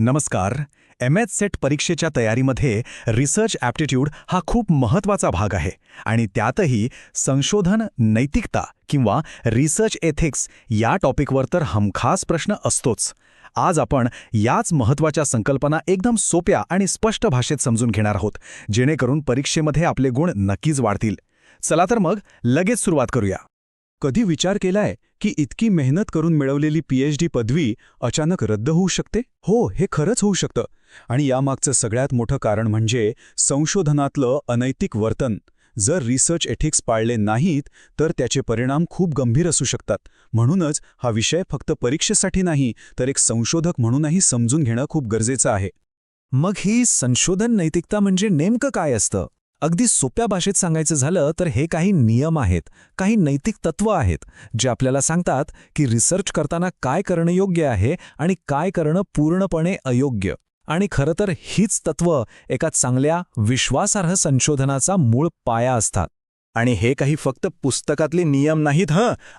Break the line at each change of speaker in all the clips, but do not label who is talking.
नमस्कार. सेट परीक्षेच्या तयारीमध्ये research aptitude हा खूप महत्त्वाचा भाग आहे आणि त्यातही संशोधन नैतिकता किंवा रिसर्च एथिक्स या टॉपिकवर तर हमखास प्रश्न असतोच. आज आपण याच महत्त्वाच्या संकल्पना एकदम सोप्या आणि स्पष्ट भाषेत समजून घेणार आहोत, जेणेकरून परीक्षेमध्ये आपले गुण नक्कीच वाढतील. चला तर मग लगेच सुरुवात करूया.
कधी विचार केलाय की इतकी मेहनत करून मिळवलेली PhD पदवी अचानक रद्द होऊ शकते? हो, हे खरंच होऊ शकतं. आणि यामागचं सगळ्यात मोठं कारण म्हणजे संशोधनातलं अनैतिक वर्तन. जर रिसर्च एथिक्स पाळले नाहीत तर त्याचे परिणाम खूप गंभीर असू शकतात. म्हणूनच हा विषय फक्त परीक्षेसाठी नाही तर एक संशोधक म्हणूनही समजून घेणं खूप गरजेचं आहे.
मग ही संशोधन नैतिकता म्हणजे नेमकं काय असतं? अगदी सोप्या भाषेत सांगायचं झालं तर हे काही नियम आहेत, काही नैतिक तत्त्व आहेत, जे आपल्याला सांगतात की रिसर्च करताना काय करणं योग्य आहे आणि काय करणं पूर्णपणे अयोग्य. आणि खरं तर हीच तत्त्व एका चांगल्या विश्वासार्ह संशोधनाचा मूळ पाया असतात.
आणि हे काही फक्त पुस्तकातले नियम नाहीत.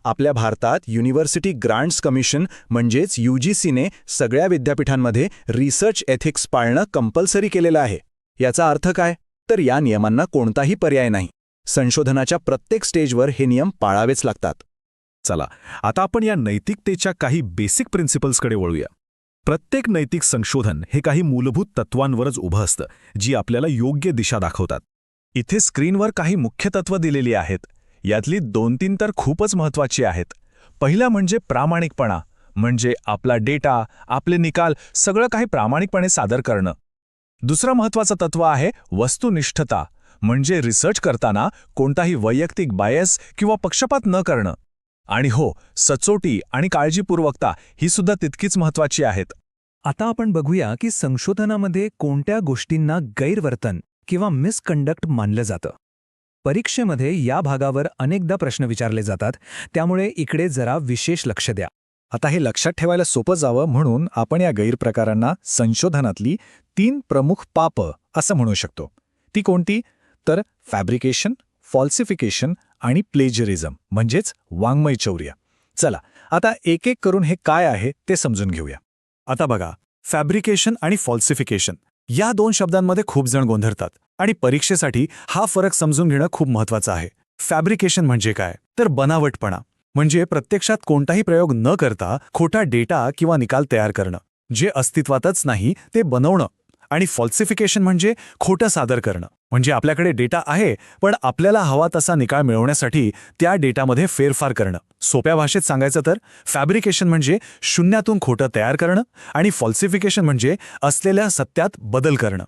आपल्या भारतात युनिव्हर्सिटी ग्रांट्स कमिशन म्हणजेच UGCने सगळ्या विद्यापीठांमध्ये रिसर्च एथिक्स पाळणं कंपल्सरी केलेलं आहे. याचा अर्थ काय? तर या नियमांना कोणताही पर्याय नाही. संशोधनाच्या प्रत्येक स्टेजवर हे नियम पाळावेच लागतात.
चला, आता आपण या नैतिकतेच्या काही बेसिक प्रिन्सिपल्सकडे वळूया. प्रत्येक नैतिक संशोधन हे काही मूलभूत तत्वांवरच उभं असतं, जी आपल्याला योग्य दिशा दाखवतात. इथे स्क्रीनवर काही मुख्य तत्त्व दिलेली आहेत. यातली 2-3 तर खूपच महत्त्वाची आहेत. पहिला म्हणजे प्रामाणिकपणा, म्हणजे आपला डेटा, आपले निकाल सगळं काही प्रामाणिकपणे सादर करणं. दुसरं महत्त्वाचं तत्त्व आहे वस्तुनिष्ठता, म्हणजे रिसर्च करताना कोणताही वैयक्तिक बायस किंवा पक्षपात न करणं. आणि हो, सचोटी आणि काळजीपूर्वकता ही सुद्धा तितकीच महत्त्वाची आहेत.
आता आपण बघूया की संशोधनामध्ये कोणत्या गोष्टींना गैरवर्तन किंवा मिसकंडक्ट मानलं जातं. परीक्षेमध्ये या भागावर अनेकदा प्रश्न विचारले जातात, त्यामुळे इकडे जरा विशेष लक्ष द्या.
आता हे लक्षात ठेवायला सोपं जावं म्हणून आपण या गैरप्रकारांना संशोधनातली 3 प्रमुख पापं असं म्हणू शकतो. ती कोणती? तर फॅब्रिकेशन, फॉल्सिफिकेशन आणि प्लेजरिझम म्हणजेच वाङ्मय चौर्य. चला, आता एक एक करून हे काय आहे ते समजून घेऊया. आता बघा, फॅब्रिकेशन आणि फॉल्सिफिकेशन या 2 शब्दांमध्ये खूप जण गोंधळतात आणि परीक्षेसाठी हा फरक समजून घेणं खूप महत्त्वाचं आहे. फॅब्रिकेशन म्हणजे काय? तर बनावटपणा, म्हणजे प्रत्यक्षात कोणताही प्रयोग न करता खोटा डेटा किंवा निकाल तयार करणं, जे अस्तित्वातच नाही ते बनवणं. आणि फॉल्सिफिकेशन म्हणजे खोटं सादर करणं, म्हणजे आपल्याकडे डेटा आहे पण आपल्याला हवा तसा निकाल मिळवण्यासाठी त्या डेटामध्ये फेरफार करणं. सोप्या भाषेत सांगायचं तर फॅब्रिकेशन म्हणजे शून्यातून खोटं तयार करणं आणि फॉल्सिफिकेशन म्हणजे असलेल्या सत्यात बदल करणं.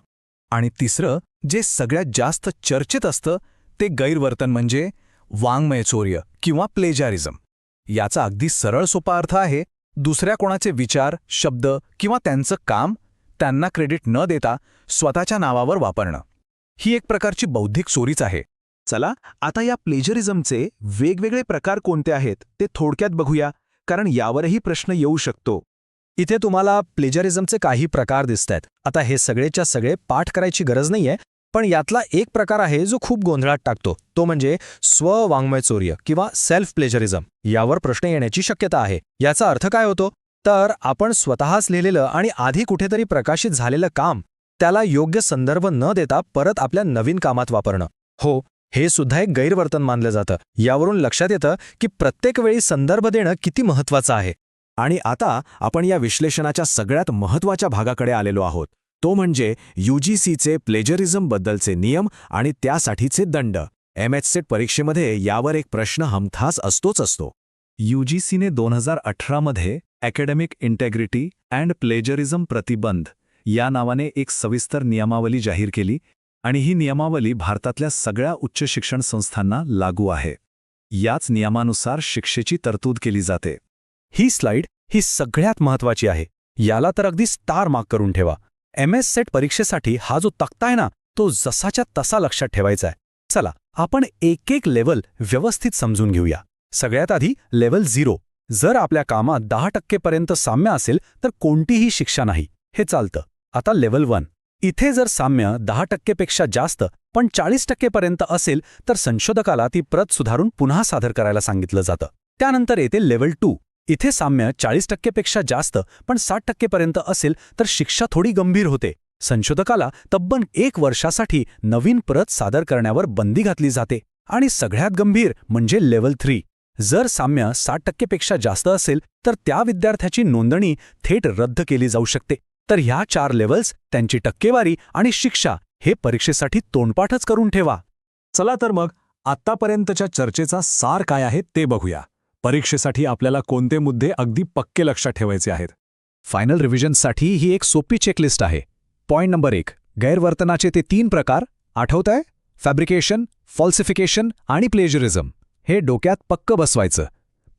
आणि तिसरं, जे सगळ्यात जास्त चर्चेत असतं, ते गैरवर्तन म्हणजे वाङ्मय चौर्य किंवा प्लेजरिझम. याचा अगदी सरळ सोपा अर्थ आहे दुसऱ्या कोणाचे विचार, शब्द किंवा त्यांचं काम त्यांना क्रेडिट न देता स्वतःच्या नावावर वापरणं. ही एक प्रकारची बौद्धिक चोरीच आहे.
चला, आता या प्लेजरिझमचे वेगवेगळे प्रकार कोणते आहेत ते थोडक्यात बघूया, कारण यावरही प्रश्न येऊ शकतो.
इथे तुम्हाला प्लेजरिझमचे काही प्रकार दिसतायत. आता हे सगळेच्या सगळे पाठ करायची गरज नाहीये, पण यातला एक प्रकार आहे जो खूप गोंधळात टाकतो, तो म्हणजे स्ववाङ्मय चौर्य किंवा सेल्फ प्लेजरिझम. यावर प्रश्न येण्याची शक्यता आहे. याचा अर्थ काय होतो? तर आपण स्वतःच लिहिलेलं आणि आधी कुठेतरी प्रकाशित झालेलं काम त्याला योग्य संदर्भ न देता परत आपल्या नवीन कामात वापरणं. हो, हे सुद्धा एक गैरवर्तन मानलं जातं. यावरून लक्षात येतं की प्रत्येक वेळी संदर्भ देणं किती महत्त्वाचं आहे.
आणि आता आपण या विश्लेषणाच्या सगळ्यात महत्त्वाच्या भागाकडे आलेलो आहोत, तो म्हणजे UGCचे प्लेजरिझमबद्दलचे नियम आणि त्यासाठीचे दंड. सेट परीक्षेमध्ये यावर एक प्रश्न हमखास असतोच असतो.
UGCने 2018 मध्ये अकॅडमिक इंटेग्रिटी अँड प्लेजरिझम प्रतिबंध या नावाने एक सविस्तर नियमावली जाहीर केली आणि ही नियमावली भारतातल्या सगळ्या उच्च शिक्षण संस्थांना लागू आहे. याच नियमानुसार शिक्षेची तरतूद केली जाते.
ही स्लाइड ही सगळ्यात महत्त्वाची आहे. याला तर अगदी स्टार मार्क करून ठेवा. सेट परीक्षेसाठी हा जो तक्ता आहे ना, तो जसाच्या तसा लक्षात ठेवायचा आहे. चला, आपण एक एक लेवल व्यवस्थित समजून घेऊया. सगळ्यात आधी लेवल 0. जर आपल्या कामात 10% पर्यंत साम्य असेल तर कोणतीही शिक्षा नाही, हे चालतं. आता लेवल 1. इथे जर साम्य 10% पेक्षा जास्त पण 40% पर्यंत असेल तर संशोधकाला ती प्रत सुधारून पुन्हा सादर करायला सांगितलं जातं. त्यानंतर येते लेवल 2.
इथे साम्य 40%पेक्षा जास्त पण 60%पर्यंत असेल तर शिक्षा थोडी गंभीर होते. संशोधकाला तब्बल 1 वर्षासाठी नवीन प्रत सादर करण्यावर बंदी घातली जाते. आणि सगळ्यात गंभीर म्हणजे लेव्हल 3. जर साम्य 60%पेक्षा जास्त असेल तर त्या विद्यार्थ्याची नोंदणी थेट रद्द केली जाऊ शकते. तर ह्या 4 लेव्हल्स, त्यांची टक्केवारी आणि शिक्षा हे परीक्षेसाठी तोंडपाठच करून ठेवा.
चला तर मग आत्तापर्यंतच्या चर्चेचा सार काय आहे ते बघूया. परीक्षेसाठी आपल्याला कोणते मुद्दे अगदी पक्के लक्षात ठेवायचे आहेत.
फायनल रिव्हिजनसाठी ही एक सोपी चेकलिस्ट आहे. पॉइंट नंबर 1, गैरवर्तनाचे ते 3 प्रकार आठवताय? फॅब्रिकेशन, फॉल्सिफिकेशन आणि प्लेजरिझम. हे डोक्यात पक्क बसवायचं.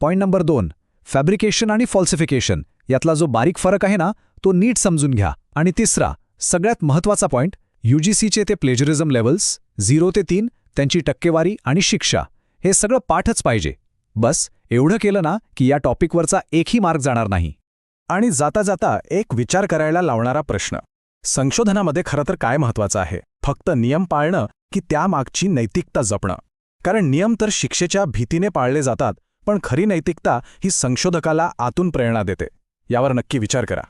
पॉइंट नंबर 2, फॅब्रिकेशन आणि फॉल्सिफिकेशन यातला जो बारीक फरक आहे ना, तो नीट समजून घ्या. आणि तिसरा, सगळ्यात महत्त्वाचा पॉइंट, UGCचे ते प्लेजरिझम लेव्हल्स 0 ते 3, त्यांची टक्केवारी आणि शिक्षा, हे सगळं पाठच पाहिजे. बस एवढं केलं ना की या टॉपिकवरचा एकही मार्क जाणार नाही.
आणि जाता जाता एक विचार करायला लावणारा प्रश्न, संशोधनामध्ये खरं तर काय महत्त्वाचं आहे? फक्त नियम पाळणं की त्यामागची नैतिकता जपणं? कारण नियम तर शिक्षेच्या भीतीने पाळले जातात, पण खरी नैतिकता ही संशोधकाला आतून प्रेरणा देते. यावर नक्की विचार करा.